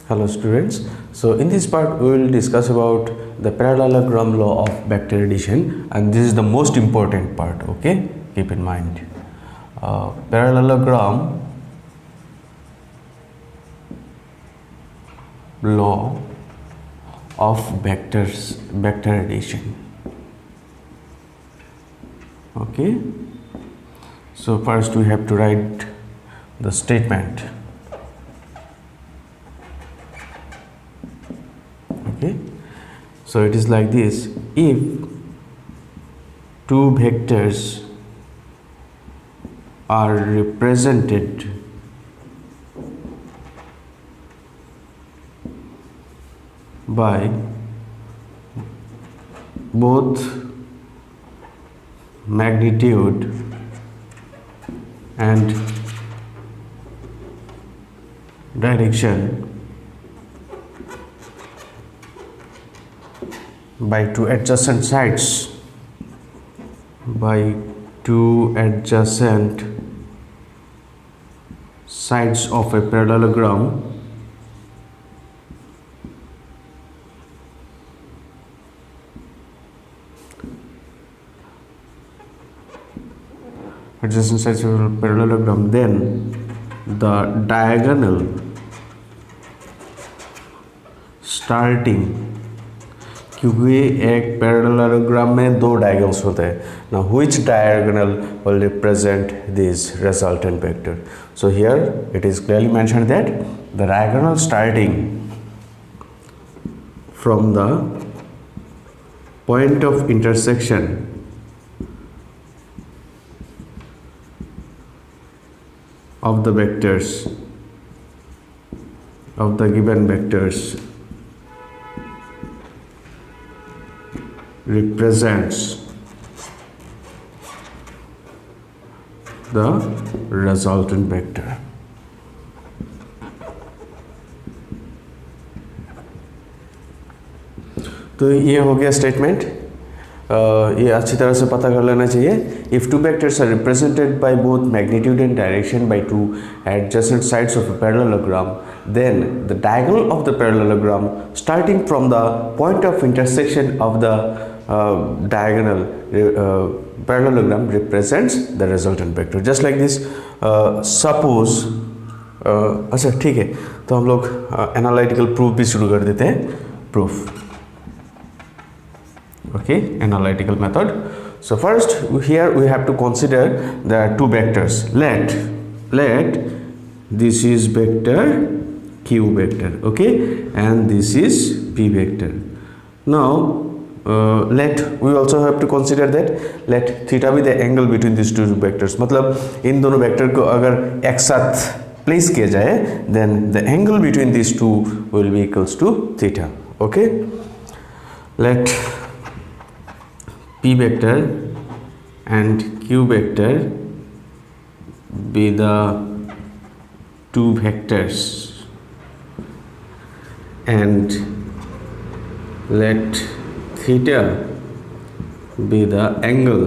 Hello students. So in this part we will discuss about the parallelogram law of vector addition, and this is the most important part. Okay, keep in mind. Parallelogram law of vector addition. Okay, so first we have to write the statement. Okay, so it is like this: if two vectors are represented by both magnitude and direction by two adjacent sides of a parallelogram, then the diagonal starting, क्योंकि एक parallelogram में दो diagonals होते हैं. Now which diagonal will represent this resultant vector? So here it is clearly mentioned that the diagonal starting from the point of intersection of the vectors of the given vectors represents the resultant vector. तो ये हो गया statement. ये अच्छी तरह से पता कर लेना चाहिए. If two vectors are represented by both magnitude and direction by two adjacent sides of a parallelogram, then the diagonal of the parallelogram starting from the point of intersection of the diagonal parallelogram represents the resultant vector. Just like this, suppose अच्छा ठीक है, तो हम लोग analytical proof भी शुरू कर देते हैं. Proof, okay, analytical method. So first here we have to consider the two vectors. Let this is vector q vector, okay, and this is p vector. Now we also have to consider that let theta be the angle between these two vectors. मतलब इन दोनों vector को अगर एक साथ place किया जाए, then the angle between these two will be equals to theta. Okay, let p vector and q vector be the two vectors, and let theta be the angle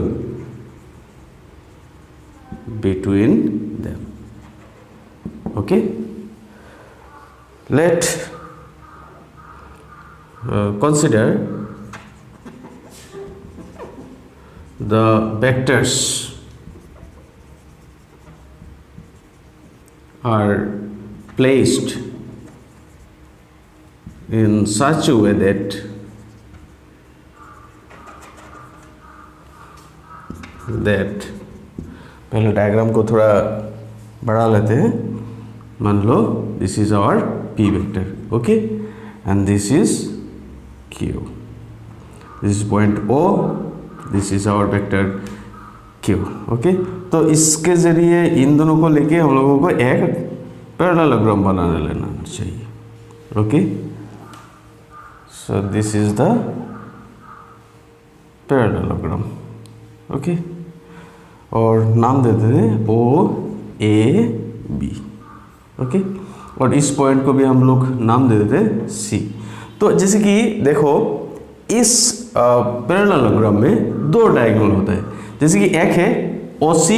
between them. Okay, let consider the vectors are placed in such a way that पहले diagram को थोड़ा बढ़ा लेते हैं. मान लो this is our p vector, okay, and this is q, this is point o, this is our vector q. Okay, तो इसके जरिए इन दोनों को लेके हम लोगों को एक पैरेललोग्राम बनाने लेना चाहिए. Okay, so this is the parallelogram. Okay, और नाम देते हैं ओ ए बी. ओके, और इस पॉइंट को भी हम लोग नाम दे देते हैं सी. तो जैसे कि देखो इस पैरेललोग्राम में दो डायगोनल होता है. जैसे कि एक है ओ सी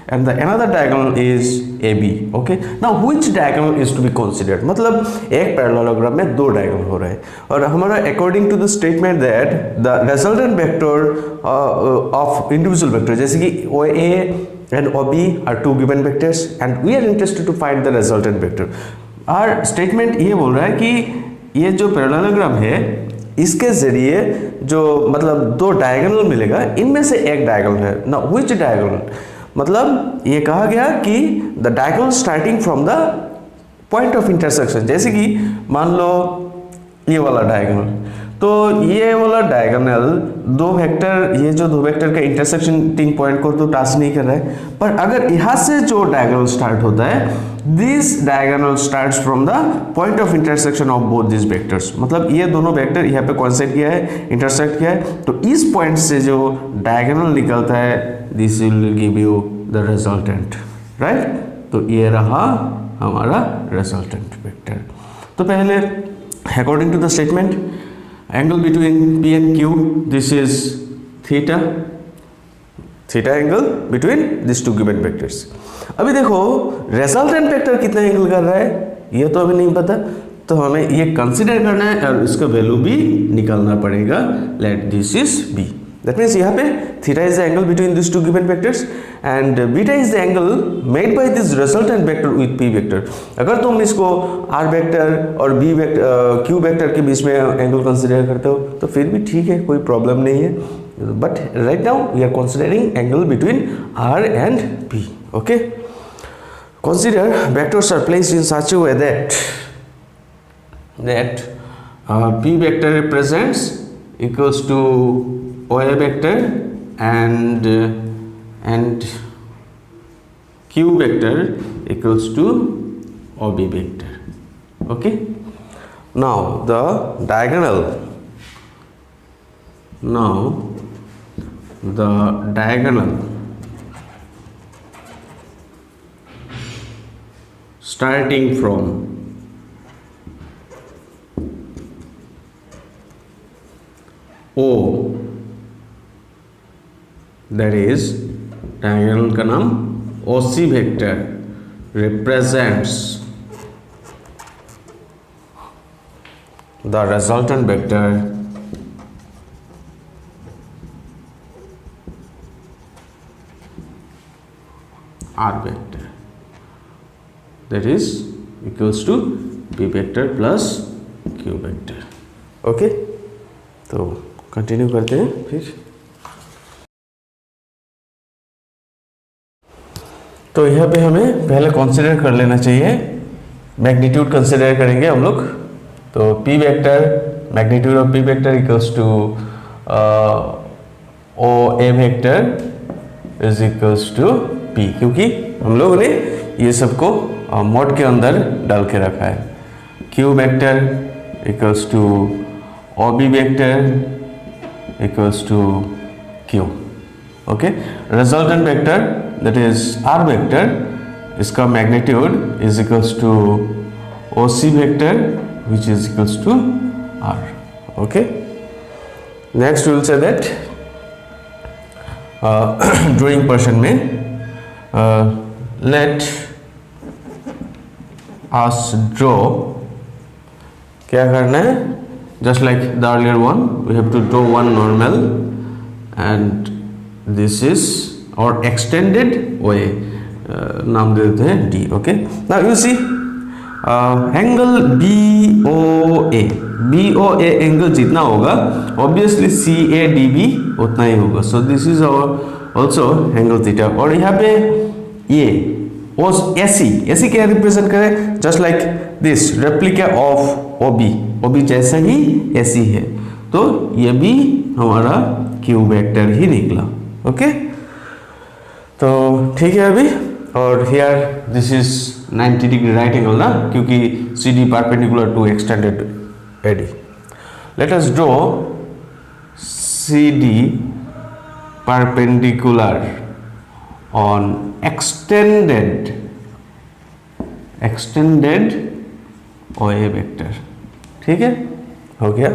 and the another diagonal is AB. Okay, now which diagonal is to be considered? मतलब एक parallelogram में दो diagonal हो रहे हैं और हमारा according to the statement that the resultant vector of individual vector, जैसे कि OA and OB are two given vectors and we are interested to find the resultant vector. और statement ये बोल रहा है कि ये जो parallelogram है इसके जरिए जो मतलब दो डायगोनल मिलेगा, इनमें से एक डायगोनल है ना, व्हिच डायगोनल, मतलब ये कहा गया कि the diagonal starting from the point of intersection, जैसे कि मान लो ये वाला डायगोनल, तो ये वाला डायगोनल दो वेक्टर, ये जो दो वेक्टर का इंटरसेक्टिंग पॉइंट को तो टच नहीं कर रहा है, पर अगर यहाँ से जो डायगोनल स्टार्ट होता है, this diagonal starts from the point of intersection of both this vectors, मतलब ये दोनों वेक्टर यहाँ पे कॉन्सेक्ट किया है, इंटरसेक्ट किया है, तो इस पॉइंट से जो डायगोनल निकलता है, this will give you the resultant, right. तो ये रहा हमारा रिजल्टेंट वेक्टर। तो पहले according to the statement, angle between P and Q, this is theta angle between these two given vectors। अभी देखो resultant vector कितना एंगल कर रहा है ये तो अभी नहीं पता, तो हमें ये कंसिडर करना है और इसका वैल्यू भी निकालना पड़ेगा। Let this is b, that means यहाँ पे theta is the angle between this two given vectors and beta is the angle made by this resultant vector with p vector. अगर तुम इसको r वेक्टर और b vector q vector के बीच में angle consider करते हो तो फिर भी ठीक है, कोई प्रॉब्लम नहीं है, but right now we are considering angle between r and p। Okay, consider vectors are placed in such a way that p vector represents equals to OA vector and q vector equals to OB vector। okay, now the diagonal starting from O, that is diagonal का नाम OC vector represents the resultant vector R vector, that is equals to P vector plus Q vector। Okay, तो continue करते हैं फिर। तो यहाँ पे हमें पहले कंसीडर कर लेना चाहिए, मैग्नीट्यूड कंसीडर करेंगे हम लोग। तो p vector, magnitude of p vector equals to OA vector is equals to p, क्योंकि हम लोगों ने ये सबको मॉड के अंदर डाल के रखा है। q vector equals to OB vector equals to Q। okay, resultant vector that is R vector, इसका magnitude is equals to OC vector which is equals to R। okay, next we will say that drawing portion में let us draw, क्या करना है, just like the earlier one we have to draw one normal and this is our extended OA, नाम दे देते हैं D। okay, now you see angle BOA angle जितना होगा obviously CADB उतना ही होगा, so this is our also angle theta। और यहाँ पे ये AC क्या रिप्रेजेंट करे, just like this replica of OB जैसा ही AC है, तो ये भी हमारा Q वेक्टर ही निकला। ओके, तो ठीक है अभी। और here this is 90 degree right angle ना, क्योंकि CD perpendicular to extended AD। Let us draw CD perpendicular on extended OA vector. ठीक है, हो गया।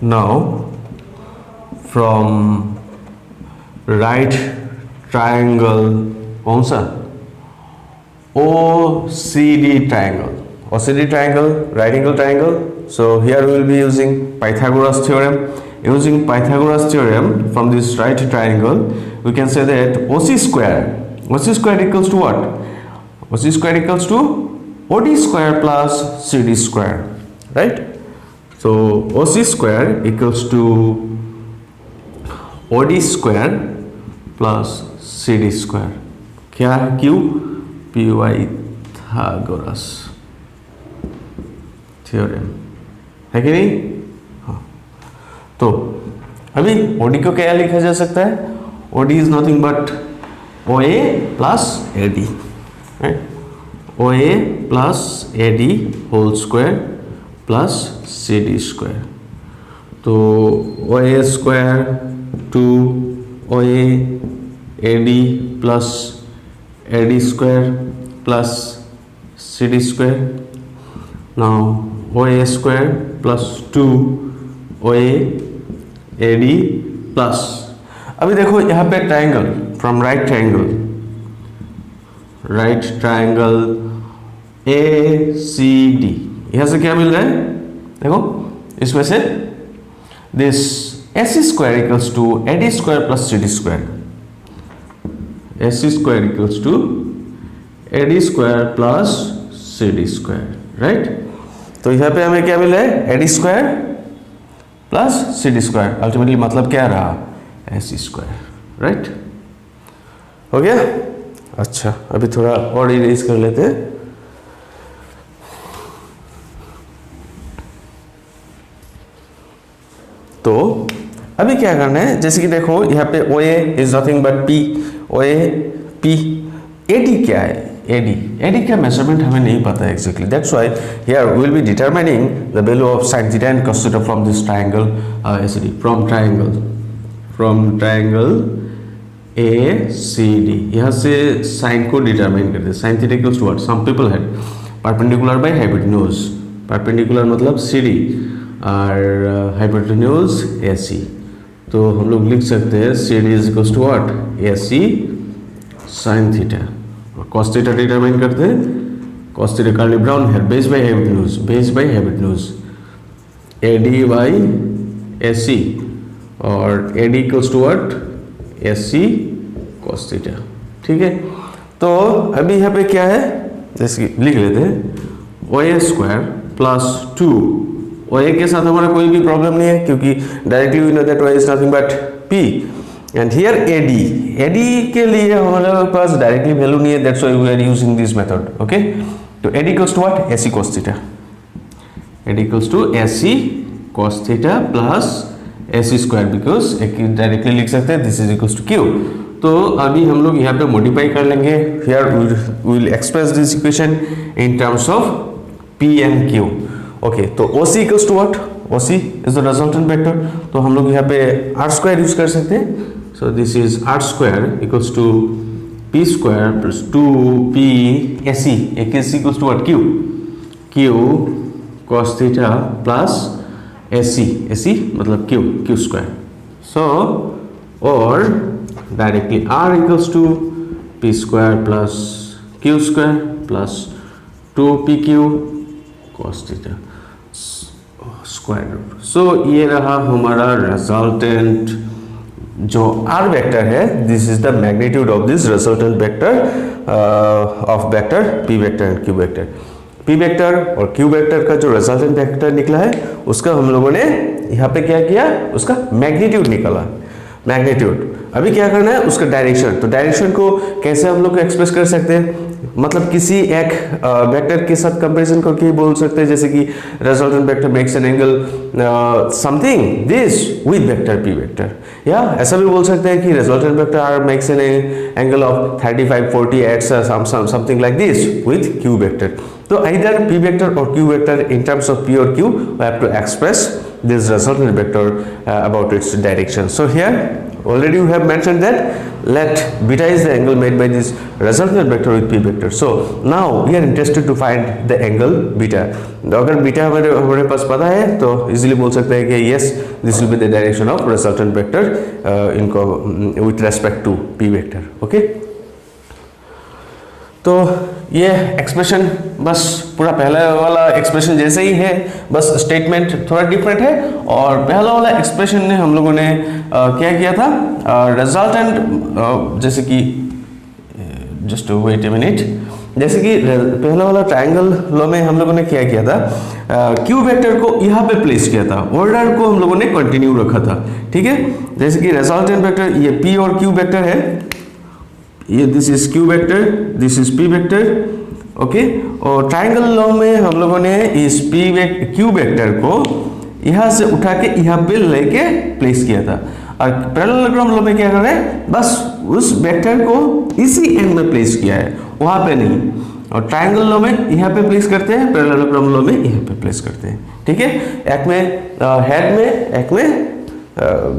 नाउ फ्रॉम राइट ट्रायंगल, कौन सा, OCD triangle, OCD triangle, right angle triangle. So here we will be using Pythagoras theorem. Using Pythagoras theorem from this right triangle, we can say that OC square equals to what? OC square equals to OD square plus CD square, right? So OC square equals to OD square plus CD square. क्या है? Q Pythagoras theorem है कि नहीं? हाँ, तो अभी OD को क्या लिखा जा सकता है? OD is nothing but OA plus AD, right? OA plus AD whole square plus CD square. तो OA square to OA AD plus AD square plus CD square. Now OA square plus 2 OA AD plus, अभी देखो यहाँ पे triangle from right triangle ACD, यहाँ से क्या मिल रहा है? देखो इसमें से this AC square equals to AD square plus CD square. AC square equals to AD square plus CD square, right? तो यहाँ पे हमें क्या मिला है? AD square plus CD square. Ultimately मतलब क्या रहा? AC square, right? हो गया? अच्छा, अभी थोड़ा और इरेज कर लेते हैं. तो अभी क्या करना है? जैसे कि देखो यहाँ पे OA is nothing but P, OA P, AD क्या है? AD का मेजरमेंट हमें नहीं पता है exactly. That's why here we will be determining the value of sin theta and cos theta from this triangle ACD, from triangle ACD. यहाँ से sine को डिटरमाइन करते हैं. sin theta equals to what? Some people had perpendicular by hypotenuse. Perpendicular मतलब CD और hypotenuse AC. तो हम लोग लिख सकते हैं CD is equals to what? AC sin theta. cos theta determine करते हैं. cos थीटा कर्ली ब्राउन है base by hypotenuse AD by AC और AD equals to what? AC cos theta. ठीक है, तो अभी यहाँ पे क्या है? जैसे लिख लेते हैं OA स्क्वायर प्लस 2. OA के साथ हमारा कोई भी प्रॉब्लम नहीं है क्योंकि directly we know that OA is nothing but P. And here AD के लिए हमारे पास डायरेक्टली वैल्यू नहीं है. That's why we are using this method. Okay, तो AD equals to what? AC cos theta. AD equals to AC cos theta plus AC square, because directly लिख सकते हैं this is equals to Q. तो अभी हम लोग यहाँ पे मॉडिफाई कर लेंगे. Here we will express this equation in terms of P and Q. Okay, तो OC equals to what? OC is the resultant vector. तो हम लोग यहाँ पे R स्क्वायर यूज कर सकते हैं. So this is R square equals to P square plus 2P AC. AC equals to what? Q cos theta plus AC मतलब Q square. So or directly R equals to P square plus Q square plus 2PQ cos theta square root. So ये रहा हमारा resultant जो R vector है. This is the magnitude of this resultant vector of vector P vector and Q vector. P vector और Q vector का जो resultant vector निकला है उसका हम लोगों ने यहाँ पे क्या किया? उसका मैग्नीट्यूड निकाला. मैग्नीट्यूड. अभी क्या करना है? उसका डायरेक्शन. तो डायरेक्शन को कैसे हम लोग एक्सप्रेस कर सकते हैं? मतलब किसी एक वेक्टर के साथ कंपैरिजन करके बोल सकते हैं जैसे कि resultant vector makes an angle something this with vector P vector. या ऐसा भी बोल सकते हैं कि resultant vector R makes an angle of 35 40 it's something like this with Q vector. तो either P vector or Q vector in terms of P or Q we have to express this resultant vector about its direction. So here already we have mentioned that let beta is the angle made by this resultant vector with p vector. So now we are interested to find the angle beta. अगर beta हमारे पास पता है तो easily बोल सकते हैं कि yes this will be the direction of resultant vector with respect to p vector. Okay. तो ये एक्सप्रेशन बस पूरा पहला वाला एक्सप्रेशन जैसे ही है, बस स्टेटमेंट थोड़ा डिफरेंट है। और पहला वाला एक्सप्रेशन ने हम लोगों ने क्या किया था, रिजल्टेंट जैसे कि जस्ट वेट ए मिनट, जैसे कि पहला वाला ट्रायंगल लॉ में हम लोगों ने क्या किया था, क्यू वेक्टर को यहाँ पे प्लेस किया था, ऑर्डर को हम लोगों ने कंटिन्यू रखा था। ठीक है, जैसे कि रिजल्टेंट वेक्टर ये पी और क्यू वेक्टर है, ये this is Q vector, this is P vector. Okay, और ट्रायंगल लॉ में हम लोगों ने इस क्यू वेक्टर को यहाँ से उठा के यहाँ पे लेके प्लेस किया था। और पैरेललोग्राम लॉ में क्या कर रहे हैं, बस उस वेक्टर को इसी एंड में प्लेस किया है, वहां पे नहीं। और ट्रायंगल लॉ में यहाँ पे प्लेस करते हैं, पैरेललोग्राम लॉ में यहाँ पे प्लेस करते हैं। ठीक है, एक में हेड में, एक में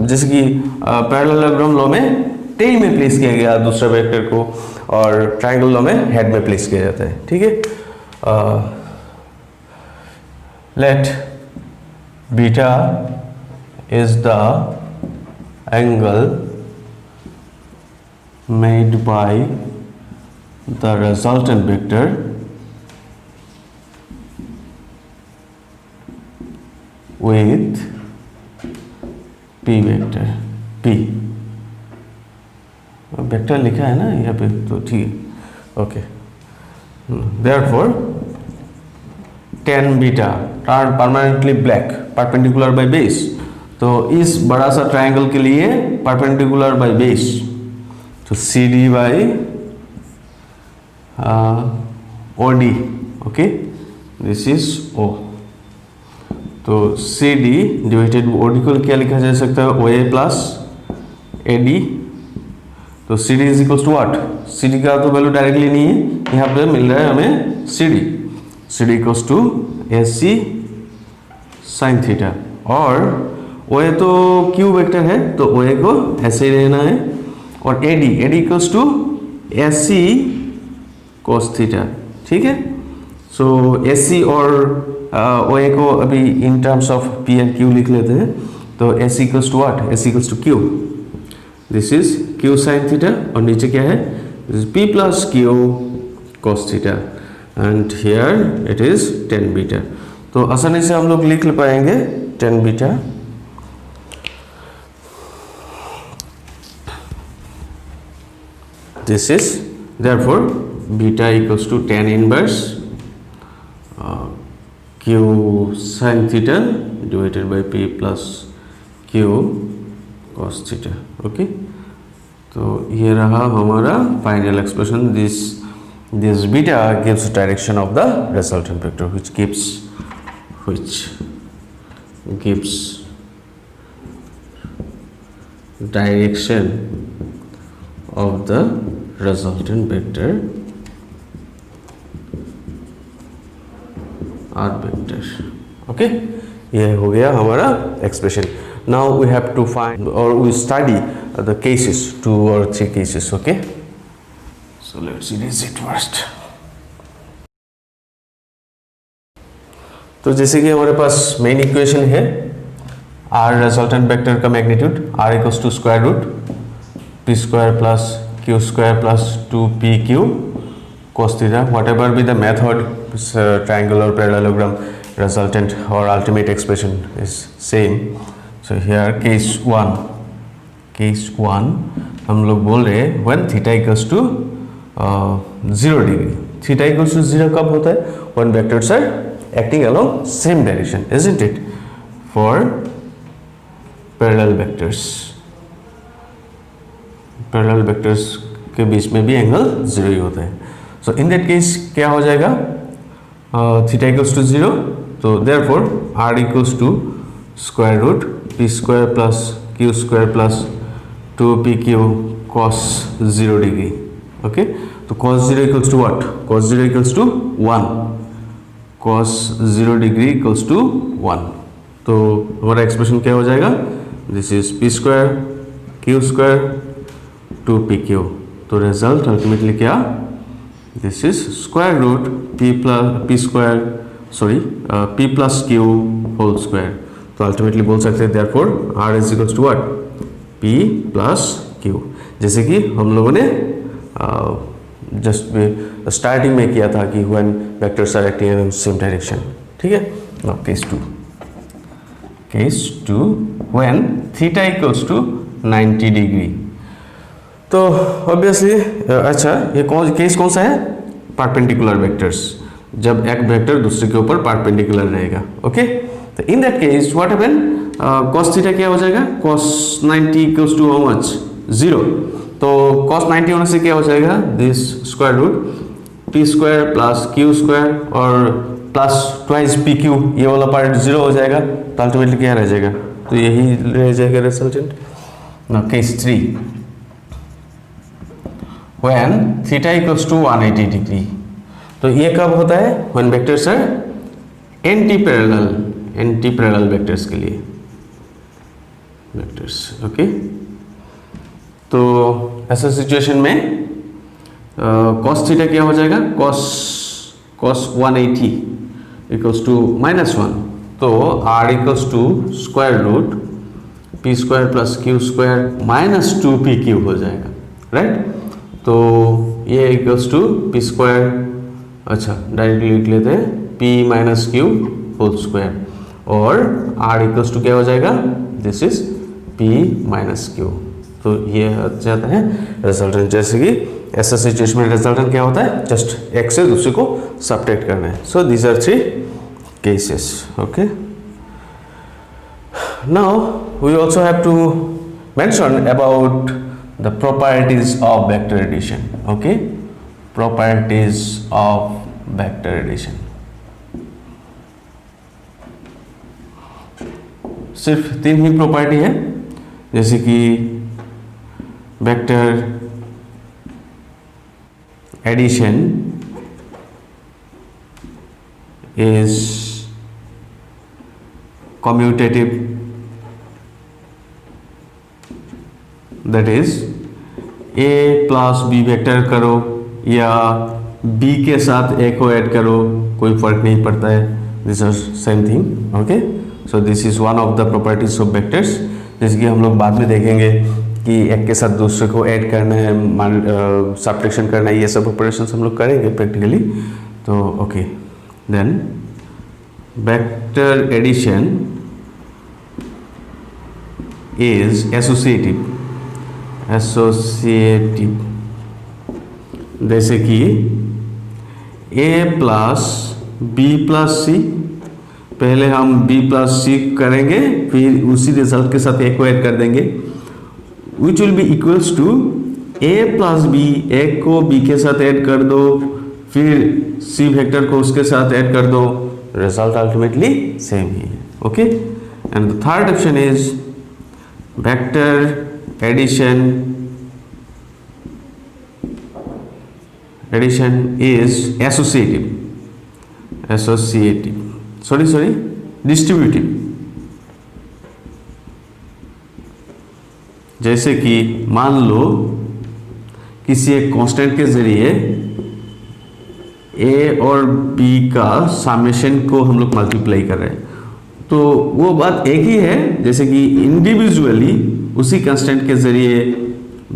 जैसे कि पैरेललोग्राम लॉ में टेल में प्लेस किया गया दूसरा वेक्टर को, और ट्रायंगल लॉ में हेड में प्लेस किया जाता है। ठीक है, let beta is the angle made by the resultant vector with p vector p। Vector लिखा है ना यहाँ पे, तो ठीक है। Okay, therefore tan beta turn permanently black perpendicular by base. तो इस बड़ा सा ट्रायंगल के लिए परपेंडिकुलर बाय बेस, तो C D by O D. Okay, this is O, तो C D divided O D को क्या लिखा जा सकता है, ओ ए प्लस ए डी। तो C D is equal to what, C D का तो वैल्यू डायरेक्टली नहीं है, यहाँ पे मिल रहा है हमें C D. C D equals to A C sine theta, और ओ ए तो क्यू वेक्टर है तो ओ ए को ऐसे ही रहना है, और A D equals to A C cos theta. ठीक है, सो ए सी और ओ ए को अभी in terms of P and Q लिख लेते हैं। तो A C equals to what, A C equals to Q, this is Q sine theta, और नीचे क्या है, this is P plus Q cos theta, and here it is tan beta. तो आसानी से हम लोग लिख पाएंगे tan beta this is therefore beta equals to tan inverse q sin theta divided by p plus q cos theta. Okay, तो ये रहा हमारा final expression. This beta gives direction of the resultant vector which gives direction of the resultant vector r vector। Okay, ये हो गया हमारा expression. Now we have to find or we study the cases, 2 or 3 cases. Okay, so let's erase it first. तो जैसे कि हमारे पास main equation है r रिजल्टेंट वेक्टर का magnitude r equals to square root p square plus q square plus 2pq cos theta, whatever be the method, triangle or parallelogram resultant or ultimate expression is same. So here case 1 हम लोग बोल रहे हैं when theta equals to 0 degree। theta equals to 0 कब होता है, when vectors are acting along same direction, isn't it? For parallel vectors के बीच में भी एंगल 0 ही होता है। So in that case क्या हो जाएगा, theta equals to 0, तो therefore r equals to square root p square plus q square plus 2pq cos 0 degree। Okay, तो cos 0 equals to what, cos 0 equals to 1, cos 0 degree equals to 1। तो हमारा expression क्या हो जाएगा, this is p square q Q square 2pq। तो result ultimately क्या, this is square root p plus q whole square. तो ultimately बोल सकते हैं therefore r is equals to what, p plus q। जैसे कि हम लोगों ने जस्ट स्टार्टिंग में किया था कि when vectors are acting in same direction. ठीक है, now case 2 when theta equals to 90 degree. तो ऑब्वियसली अच्छा ये केस कौन सा है, परपेंडिकुलर वेक्टर्स, जब एक वेक्टर दूसरे के ऊपर परपेंडिकुलर रहेगा। ओके, तो in that case what happen, cos theta क्या हो जाएगा, cos 90 equals to how much, 0। तो cos 90 होने से क्या हो जाएगा, this square root p square plus q square और प्लस ट्वाइस pq, ये वाला पार्ट 0 हो जाएगा। तो अल्टीमेटली क्या रह जाएगा, तो यही रह जाएगा resultant. Now case 3 when theta equals to 180 degree. तो ये कब होता है, when vectors are anti parallel vectors के लिए वेक्टर्स। ओके, तो ऐसा सिचुएशन में cos थीटा क्या हो जाएगा, cos 180 इक्वल्स टू -1। तो r equals to square root p square plus q square minus 2pq हो जाएगा, राइट। तो ये इक्वल्स टू p स्क्वायर, अच्छा डायरेक्टली लिख लेते हैं p minus q whole square, और r इक्वल्स टू क्या हो जाएगा, this is p minus q। तो ये जाता है रिजल्टेंट। जैसे कि ऐसा सिचुएशन में रिजल्टेंट क्या होता है, जस्ट एक से दूसरे को सब्ट्रैक्ट करना है। So these are 3 cases. Okay, now we also have to mention about the properties of vector addition। okay, properties of vector addition, सिर्फ 3 ही प्रॉपर्टी है, जैसे कि vector addition is commutative, that is a plus B vector करो या b के साथ a को add करो, कोई फर्क नहीं पड़ता है, this are same thing. Okay, so this is one of the properties of vectors, जैसे कि हम लोग बाद में देखेंगे कि एक के साथ दूसरे को ऐड करना है, सब्ट्रैक्शन करना है, ये सब ऑपरेशंस हम लोग करेंगे प्रैक्टिकली। तो okay, then vector addition is associative, जैसे कि a plus B plus C, पहले हम b प्लस सी करेंगे, फिर उसी रिजल्ट के साथ a को ऐड कर देंगे, which will be equals to a plus B, a को b के साथ ऐड कर दो, फिर c वेक्टर को उसके साथ ऐड कर दो, रिजल्ट अल्टीमेटली सेम ही है। Okay, and the third option is vector addition is distributive। जैसे कि मान लो किसी एक कांस्टेंट के जरिए a और b का समेशन को हम लोग मल्टीप्लाई कर रहे हैं, तो वो बात एक ही है, जैसे कि इंडिविजुअली उसी कांस्टेंट के जरिए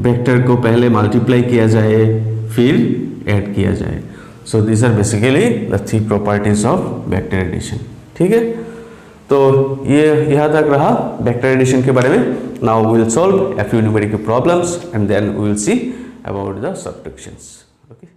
वेक्टर को पहले मल्टीप्लाई किया जाए फिर ऐड किया जाए। So this are basically the 3 properties of vector addition. ठीक है, तो ये यहाँ तक रहा वेक्टर एडिशन के बारे में। Now we will solve a few numerical problems and then we will see about the subtractions। Okay।